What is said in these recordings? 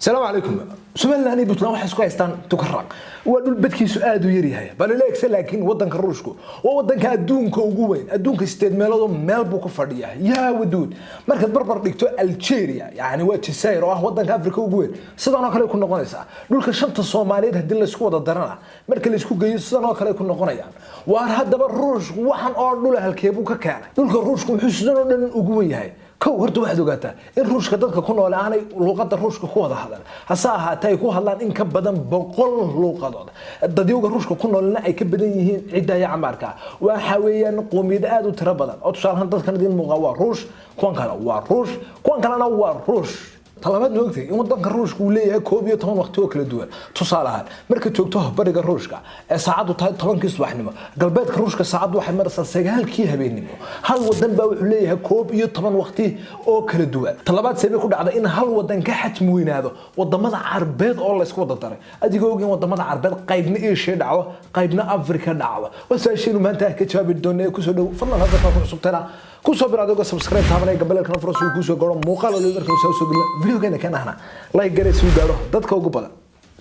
السلام عليكم. سؤالنا بطلان waxa isku haystaan tukaraq waa dhul badkiisu aad u yar yahay bal leegse laakiin wadanka Ruushku waa wadanka adduunka ugu weyn adduunka sideed meelood meel buu ku fadhiyaa yaa waduud markaad barbar dhigto Algeria yaani waa Jazair oo ah wadanka Afrika ugu weyn sidoo kale ku noqonaysa dhulka shanta Soomaaliyeed hadii la isku wada darana marka la isku geeyo sidoo kale ku noqonayaan waa hadaba Ruushku waxan oo dhul halkeebu ka keenay dhulka Ruushku wuxuu sidoo dhan ugu weyn yahay كو هرتو واحد وقتها إن روش كدتك كنا ولا أنا لغة روش كوه هذا هساها تايكو هلا إن كبدن بقول لغة الديوج روش كنا ولا أي كبدن يهين عدة يا عماركا وحويا نقوم يدأد وتربدا أو تصار هندس كان دين مغوا روش كون كان وروش كون كان أنا وروش طلبات وقتي يوم ضنك الروش كلية كوبية طبعا وقت وكل الدول تصالها مركز توقته برجع الروشكا ساعات طبعا كيس واحد نما قلبات الروشكا ساعات واحد مرة سجل كيها بينهم هل ودن بوحليها كوبية طبعا وقتي وكل الدول طلبات سبي كل على إن هل ودن كحت موين هذا وضمن عربات الله يسقط الطريق أدي جوجين وضمن عربات قايبنا إيش دعوة قايبنا أفريقيا دعوة وسأشيل ما انتهى كتاب الدنيا كسر فضلا هذا كفر سبتنا كوسو برادوغا سبسكرايب تابعنا قبل كنا فرصو كوسو غورو موقال لو دركو سو فيديو كان كان هنا لايك غري سو دارو dadka ugu badan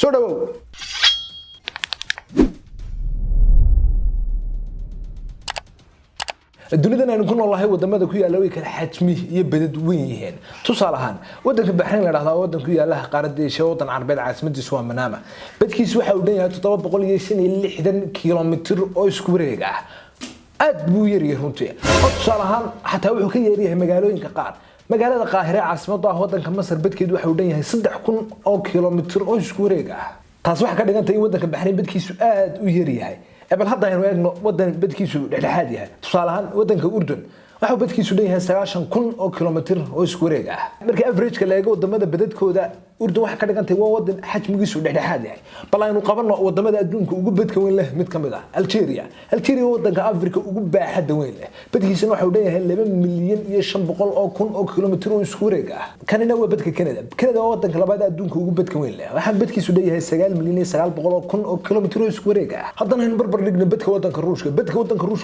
soo dhawow الدنيا أنا نكون والله ودمنا ذا كوي علوي كان حتمي يبدد وين يهين تصالحان ودك بحرين لهذا ودك كوي له قارد شوطن عربية عاصمة سوا منامة بدك يسوي حودين تطبق بقول يسين اللي 1 كيلومتر أو سكوريجا aad buu yar yahay runtii tusalahan xataa wuxuu ka yeeriyahay magaalooyinka qaar magaalada Qaahire caasimada wadanka Masar badkeedu waxa uu dhan yahay 3000 oo kiiloomitir oo isku wareeg ah taas waxa ka dhigantay in wadanka Bahrain badkiisu aad u yar yahay bal hadda aynu eegno wadan badkiisu dhexdhexaad yahay tusalahan wadanka Urdun waxa badkiisu dhan yahay 90000 oo kiiloomitir oo isku wareeg ah marka average-ka la eego wadamada badadkooda Urdun waxa ka dhigantay waa wadan xajmigiisu dhexdhexaad yahay bal aynu qabanno wadamada adduunka ugu badka weyn leh mid kamid ah Algeria wadanka Afrika ugu baaxadda weyn leh badkiisuna waxa uu leeyahay 2,500,000 oo kiiloomitir oo isku wareeg ah kanina waa badka Canada waa wadanka labaad adduunka ugu badka weyn leh waxa badkiisu leeyahay 9,900,000 oo kiiloomitir oo isku wareeg ah haddana in barbar dhigno badka wadanka Ruushka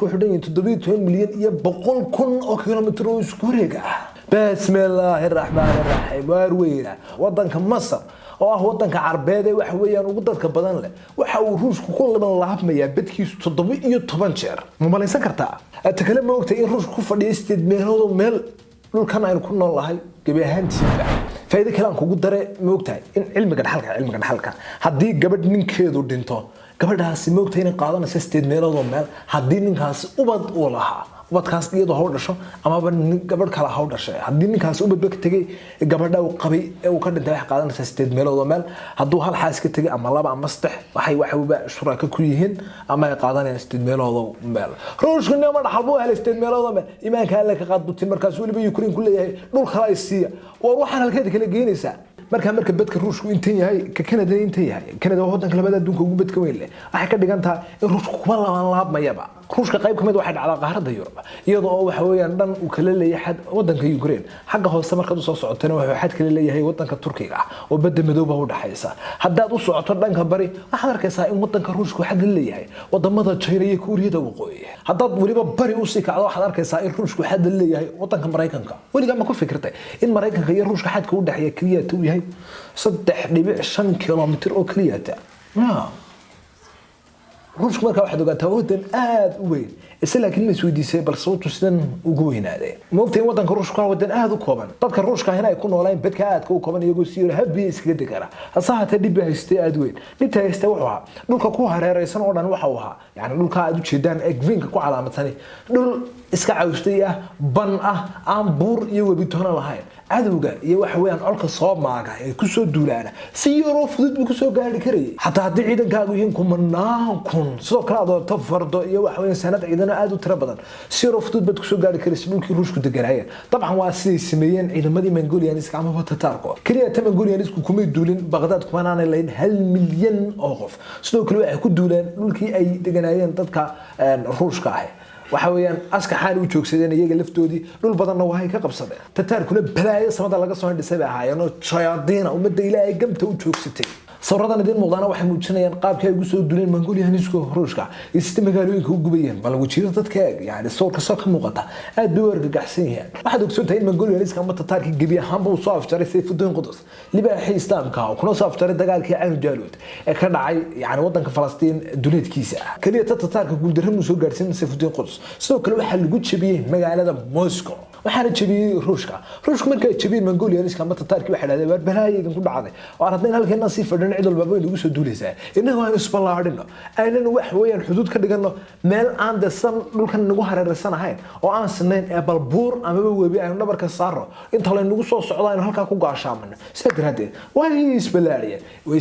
wuxuu leeyahay 7,200,000 oo kiiloomitir oo isku wareeg ah بسم الله الرحمن الرحيم وروينا ودنك مصر oo wadanka Carbeed waxa weeyaan ugu dadka badan leh waxa uu Ruushku ku laabmaya badkiisu 17 jeer ma malaysan kartaa atakala ma ogtay in Ruushku ku fadhiyo 8 meelood meel dhulkan ay ku noolahay gabi ahaantiisa faa'iido kale aan kugu daray ma ogtay in cilmiga dhaxalka hadii gabadh ninkeedu dhinto gabadhaasi ma ogtay in qaadanayso 8 meelood meel hadii ninkaas ubad uu lahaa wadkaas iyadoo haw dhasho ama gabadh kala haw dhashay hadii ninkaas u badbak tagay gabadha uu qabay ee uu ka dhintay wax qaadanaysa 8 meelood meel haduu hal xaas ka tagay ama laba ama saddex waxay shuraaka ku yihiin ama ay qaadanayaan 8 meelood meel Ruushku ma dhaxal buu helay 8 meelood meel iimaanka alle ka qaad butin markaas waliba Ukraine ku leeyahay dhul kala ay siiya war waxaan halkeed kala geynaysa marka badka Ruushku inta yahay ka Canada inta yahay Canada waa wadanka labaad adduunka ugu badka weyn leh waxa ka dhigantaa in Ruushku kuma laabmayaba Ruushka qayb kamid waxa dhacda qaaradda Yurub iyadoo waxa weeyaan dhan uu kala leeyahay wadanka Ukraine xagga hoose markaad soo socotana waxa xad kala leeyahay wadanka Turkiga oo badda madooba u dhaxaysa haddaad u socoto dhanka bari waxaad arkaysaa in wadanka Ruushku xad leeyahay wadamada China iyo Kuuriyada waqooyi haddaad waliba bari u sii kacdo waxaad arkaysaa in Ruushku xad leeyahay wadanka Mareykanka waliga ma ku fikirtay in Mareykanka iyo Ruushka xadka u dhaxaya kaliya tuu yahay 3.5 kiiloomitir oo kaliya Ruushku marka waxa dogataa wadan aad u weyn isla laakiin isweydiisay bal sababtu sidan ugu weynaaday moogtay wadanka Ruushku waa wadan aad u kooban dadka Ruushka hina ay ku noolaan badka aad u kooban iyagoo siiro habbi iskaga degara asaahata dib haystay aad weyn dhibta haystay wuxuu ahaa dhulka ku hareeraysan oo dhan waxa uu ahaa yaani dhulka aad u jeedaan egvinka ku calaamadsan dhul iska caawistay ban aan buur iyo webitoona lahayn cadawga iyo waxa weeyaan colka soo maaga ee ku soo duulaana si yaro fudud ku soo gaari karay hatta hadii ciidankaagu yihiin kumanaan kun sidoo kale aad fardo iyo waxa weeyaan sanad ciidan aad u tiro badan si yaro fudud bad ku soo gaari karay dhulkii Ruushku deganayeen dabcan waa sidii sameeyeen ciidamadii Mongolians ama Tatarko kaliya ta Mongolians ku kumay duulin Baghdad kuma aanay lahayn 1 milyan oo qof sidoo kale waxay ku duuleen dhulkii ay deganayeen dadka Ruushka ah waxa weeyaan aska xaal u joogsadeen iyaga laftoodii dhul badanna waxay ka qabsadeen Tatarkuna balaayo samada laga soo dhisay ahaayeen oo shayaadiina umada Ilaahay gamta u joogsatay sawiradan idin muuqdana waxay muujinayaan qaabka ay ugu soo duleen Mongolianiska Ruushka isla magaalooyinka ugu gubayeen bal wajiyada dadka yaani sawirka soo ka muuqata aad bay wargagaxsan yihiin waxaad ogsoontahay in Mongolianiska ama Tatarki gebi ahaanba uu soo afjaray Sayfuddin Qudus libaaxii Islaamka oo kuna soo afjaray dagaalkii Aanu Jaaluud ee ka dhacay yaani wadanka Falastiin duleedkiisa kaliya Tatarka guuldarro soo gaarsiin Sayfuddin Qudus sidoo kale waxa lagu jabiyay magaalada Moscow waxaana jabiyay Ruushka markay jabiyay Mongolianiska ama Tatarki waxa dhacday war balaayay idin ku dhacday oo arday halkeena si fadhan cid walba way lagu soo duulaysaa inagu aan isbalaadhino aynan wax weeyaan xuduud ka dhigano meel aan desan dhulkan nagu hareereysanahayn oo aan sanayn ee balbuur ama webi aan dhabarka saaro inta la nagu soo socdaan halka ku gaashaamano sidradeen way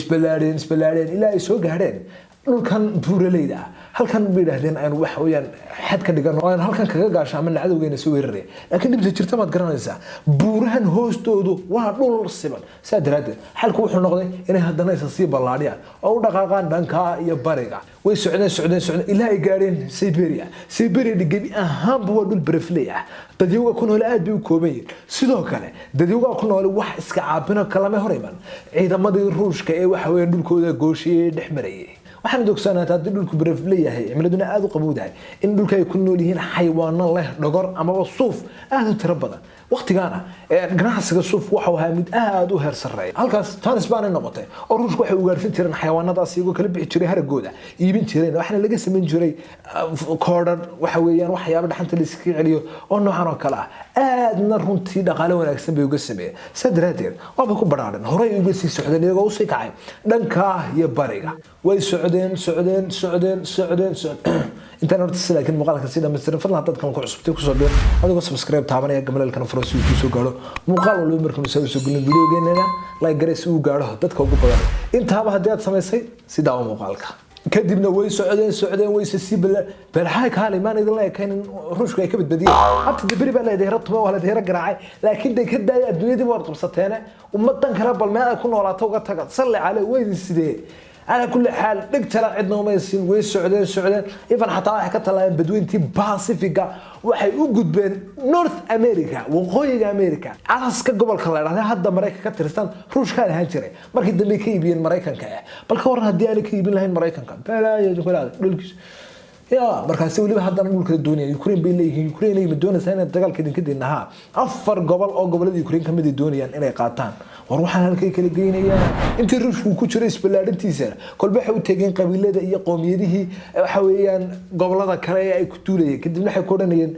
isbalaadeen ilaa ay soo gaareen dhulkan buuraleyda halkan bay yiraahdeen aan wax weeyaan xad ka dhigan oo aan halkan kaga gaashaamana cadawgeena soo weeraray laakiin dibta jirta maad garanaysaa buurahan hoostoodu waa dhul siban sadradeen halku wuxuu noqday inay haddana si balaadiyaan oo u dhaqaaqaan dhanka iyo bariga way socdeen ilaa ay gaareen Siberia dhigay ahaan waa dhul barafley ah dadyoga ku nool aad bay u koobayeen sidoo kale dadyoga ku nool wax iska caabino kalama horeyman ciidamadii Ruushka ee waxa weeyaan dhulkooda gooshiyay dhexmarayay waxaan dogsanahay haddii dhulku baraf leeyahay cimiladuna aad u qabowdahay in dhulka ay ku nool yihiin xayawaano leh dhogor ama suuf aad u tiro badan waqtigaana ganacsiga suuf waxa uu ahaa mid aad u heer sareeya halkaas tanis baan noqotay oo Ruushku waxay u gaarsin jireen xayawaanadaas iyagoo kala bixi jiray haragooda iibin jireen waxna laga sameyn jiray koodhar waxa weeyaan waxyaabo dhaxanta la iska celiyo oo noocan oo kale ah aadna runtii dhaqaale wanaagsan bay uga sameeyeen sadradeen waaba ku baraadhan horay uga sii socdeen iyagoo u sii kacay dhanka iyo bariga way socdeen inta horta laakiin muuqaalka sida Mr. Fadlan dadkan ku cusubtay ku soo bir adigoo subscribe taabanaya gamalkan Faransiis ku soo gaaro muuqaal walba markuu soo gelin videogeena like gareys uu gaaro dadka ugu badan intaaba hadii aad sameysay sida muuqaalka kadibna way socdeen way si balxay kale ma idin leeyahay Ruushku ay ka badbadiyay habta dibri baa leedahay rabtuma wala deera garaacay laakiin day ka daayay adduunyada war qabsateen ummadan kala bal meel ay ku noolaato uga taga salli calay way sidee على كل حال دكتور عندنا ما يصير ويسعودين إيفن حتى واحد كتلا بدوين تي باسيفيكا waxay u gudbeen North America waqooyiga America alaska gobolka la yiraahdo hadda Mareykanka ka tirsan Ruushka ahaan jiray markii dambe ka iibiyeen Mareykanka bal ka waran hadii ay ka iibin lahayn Mareykanka balaayo kulaad dhulkiis markaas waliba haddana dhulka doonaya Ukraine bay leeyihiin Ukraine ay doonaysaa inay dagaalka idinka dinaha afar gobol oo gobolada Ukraine kamid ah doonayaan inay qaataan war waxaan halkay kala geynayaan intii Ruushku ku jiray isbalaadintiisa kolba waxa uu tagay qabiilada iyo qoomiyadihii waxa weeyaan gobolada kale ay ku tuulayeen kadib waxay ku dhanayeen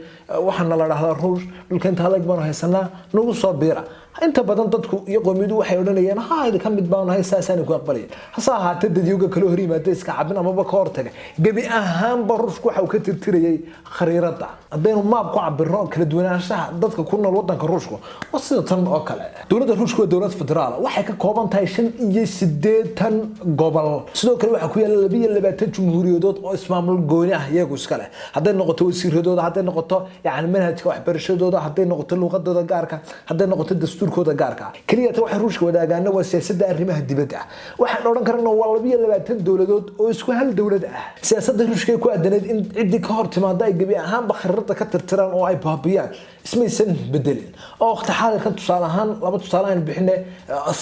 waxaan la raahdaa Ruush dhulka inta la gbano haysanaa nagu soo beera inta badan dadku iyo qoomiyadu waxay oranayeen ida ka mid baan haysaasaan ku aqbalay hasa ahaatee dadyoga kala hor yimaada iska cabin ama ka hortaga gabi ahaan Ruushku waxa uu ka tirtirayay khariirada hadaynu maab ku cabirno kala duwanaanshaha dadka ku nool wadanka Ruushku oo sida tan oo kale dawladda Ruushku waa dawlad federaal waxay ka kooban tahay 85 gobol sidoo kale waxa ku yaala 22 jumhuuriyadood oo ismaamul gooni ah iyagu iska leh haday noqoto wasiiradooda haday noqoto yaani manhajka waxbarashadooda haday noqoto luqadooda gaarka haday noqoto dastuurkooda gaarka kaliya waxa Ruushka wadaagaan waa siyaasadda arrimaha dibadda waxaan oran karnaa waa 22 dawladood oo isku hal dawlad ah siyaasadda Ruushka ku aadaneed in cid ka hor timaada ay gabi ahaan bakhrada ka tirtiraan oo ay baabiyaan ismaysan bedelin oo waqti xaadirkan tusaalahan laba tusaalahan bixinay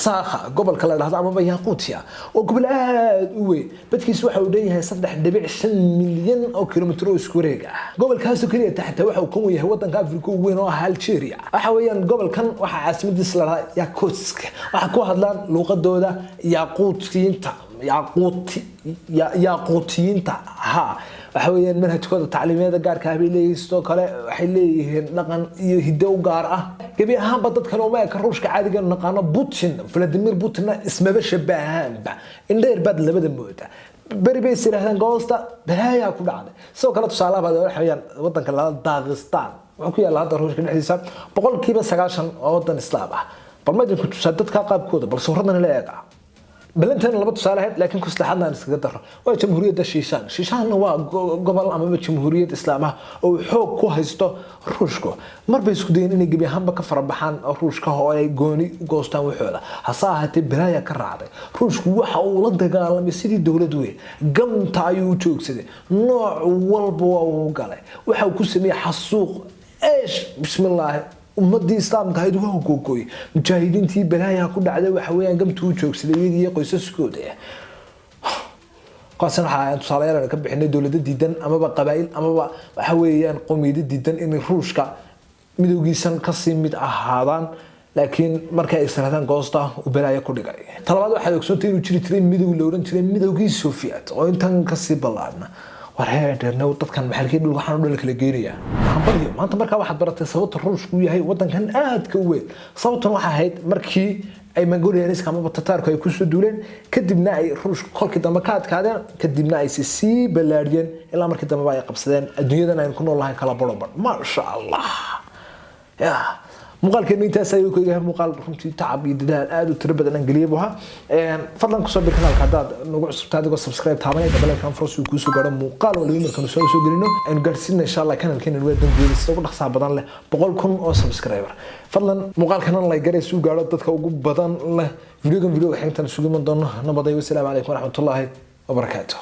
Saakha gobolka la yiraahdo ama Yaqutia oo gobol aad u weyn badkiisu waxa uu leeyahay 3.5 milyan oo kiiloomitir isku wareeg ah gobolkaas kaliya taxta waxa uu ka yahay wadanka Afrika ugu weyn oo Algeria waxa weeyaan gobolkan waxa caasimadiisa la yiraahdo Yakutsk waxa ku hadlaan luqadooda Yaquutiyiinta waxa weeyaan manhajkooda tacliimeed gaarka ah bay leeyihiin sidoo kale waxay leeyihiin dhaqan iyo hiddo gaar ah gabi ahaanba dadka oo ma ka Ruushka caadiga naqaano Vladimir Putin ismaba shabahaanba indheer bad labada mooda bari bay sirahdaan goosta bahaya ku dhacday sidoo kale tusaalaha waxayaan wadanka la Dagestan waxa ku yaala hadda Ruushka dhexdiisa 90% oo wadan islaam ah bal ma idinku tusaa dadka qaabkooda bal sawiradan la eega بلنتين لبا تصالحات لكن كسلحنا نسكا دره waa jamhuuriyadda Shiishaan waa gobol ama jamhuuriyad islaam ah oo xoog ku haysto Ruushka marba isku dayeen inay gabi ahaanba ka farabaxaan Ruushka oo ay gooni goostaan waxooda hasa ahaatee balaaya ka raacday Ruushku waxa uu la dagaalamay sidii dawlad weyn gamta ayuu joogsaday nooc walba uu galay waxa uu ku sameeyay xasuuq bismillah ummadii islaamka ahayd waa googooy mujaahidiintii balaayaa ku dhacday waxa weeyaan gamtuu joogsaday iyagii qoysaskooda qaasna waxa tusaalayaal ka bixinay dawladda diidan amaba qabaa'il amaba waxa weeyaan qowmiyad diidan in ruushka midowgiisan ka sii mid ahaadaan laakiin markay ay sanadan goosta u balaaya ku dhigay talabaad waxa ogsoontay inuu jiri jiray midow la oran jiray midowgii Soviet oo intan ka sii balaadna wareerna dadkan maxalkii dhul waxaan dhul kala geeyay hambaliyo maanta marka waxaad baratay sababta ruushku yahay wadankan aad ka weyn sababtan waxa ahayd markii ay Mongolians ama Tatarku ay ku soo duuleen kadibna ay ruushku kolkii dambe ka adkaadeen kadibna ay si balaadiyeen ilaa markii dambe ay qabsadeen adduunyadan ay ku noolahay kala boroban ma sha Allah ya muuqaalkeenu intaas ayuu ku yahay muuqaal runtii tacab iyo dadaal aad u tiro badan galiyay buha fadlan ku soo bir kanaalka hadaad nagu cusubtahay adigoo subscribe taabanay dabalkan fursu ku soo gaaro muuqaal waliba markaan soo gelino aan gaarsiin insha Allah kanaalkeena waa danbeeyay ugu dhaqsaha badan leh 100,000 oo subscriber fadlan muuqaalkan like garay soo gaaro dadka ugu badan leh video waxaan tan sugu man doono nabadayga wassalaamu alaykum wa rahmatullahi wa barakatuh